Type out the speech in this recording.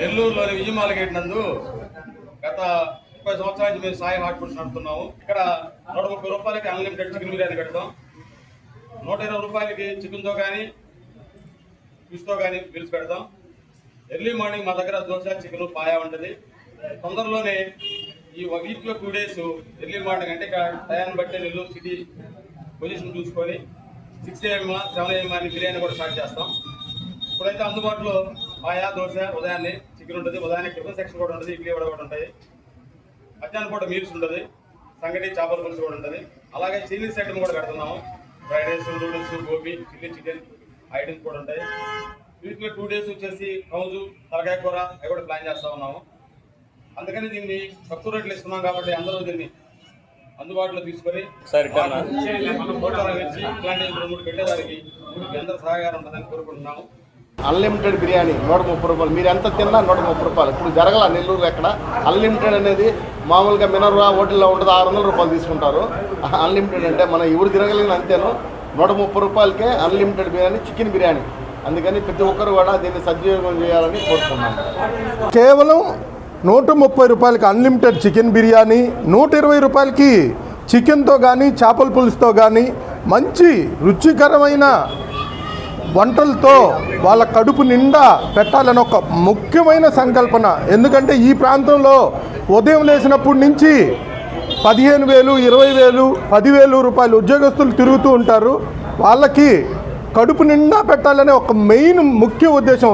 నెల్లూరులోని విజయ మార్కెట్ నందు గత 30 సంవత్సరాల నుంచి మేము సాయి హాట్ ఫుడ్స్ నడుపుతున్నాము. ఇక్కడ 130 రూపాయలకి అన్లిమిటెడ్ చికెన్ బిర్యానీ పెడతాం. 120 రూపాయలకి చికెన్తో కానీ ఫిష్తో కానీ బిల్స్ పెడతాం. ఎర్లీ మార్నింగ్ మా దగ్గర దోశ, చికెన్, పాయా ఉంటుంది. తొందరలోనే ఈ వీక్లో 2 days ఎర్లీ మార్నింగ్ అంటే టయాన్ని బట్టి నెల్లూరు సిటీ పొజిషన్ చూసుకొని 6 AM 7 AM అని బిర్యానీ కూడా స్టార్ట్ చేస్తాం. ఇప్పుడైతే అందుబాటులో పాయా, దోశ, ఉదయాన్నే చికెన్ ఉంటుంది. ఉదయాన్నే టిఫిన్ సెక్షన్ కూడా ఉంటుంది. ఇడ్లీ కూడా ఉంటాయి. మధ్యాహ్నం పూట మీల్స్ ఉంటుంది. సంగటి, చేపల పులుసు కూడా ఉంటుంది. అలాగే చైనీస్ ఐటమ్ కూడా పెడుతున్నాము. Fried rice, noodles, gobi, chilli chicken items కూడా ఉంటాయి. వీక్లో 2 days వచ్చేసి కౌజు, తలకాయ కూర అవి కూడా ప్లాన్ చేస్తూ ఉన్నాము. అందుకని దీన్ని తక్కువ రేట్లు ఇస్తున్నాం కాబట్టి అందరూ దీన్ని అందుబాటులో తీసుకొని ఇట్లాంటి 2-3 పెట్టేదానికి అందరూ సహాయకారం ఉంటుందని కోరుకుంటున్నాము. అన్లిమిటెడ్ బిర్యానీ 130 రూపాయలు. మీరు ఎంత తిన్నా 130 రూపాయలు. ఇప్పుడు జరగల నెల్లూరు ఎక్కడ అన్లిమిటెడ్ అనేది మామూలుగా మినర్వా హోటల్లో ఉంటుంది 600 రూపాయలు తీసుకుంటారు. అన్లిమిటెడ్ అంటే మనం ఎవరు తిరగలిగిన అంతేను 130 రూపాయలకే అన్లిమిటెడ్ బిర్యానీ, చికెన్ బిర్యానీ. అందుకని ప్రతి ఒక్కరు కూడా దీన్ని సద్వినియోగం చేయాలని కోరుతున్నాను. కేవలం 130 రూపాయలకి అన్లిమిటెడ్ చికెన్ బిర్యానీ, 120 రూపాయలకి చికెన్తో కానీ చేపల పులుసుతో కానీ మంచి రుచికరమైన వంటలతో వాళ్ళ కడుపు నిండా పెట్టాలని ఒక ముఖ్యమైన సంకల్పన. ఎందుకంటే ఈ ప్రాంతంలో ఉదయం లేచినప్పటి నుంచి 15,000, 20,000, 10,000 రూపాయలు ఉద్యోగస్తులు తిరుగుతూ ఉంటారు. వాళ్ళకి కడుపు నిండా పెట్టాలనే ఒక మెయిన్ ముఖ్య ఉద్దేశం.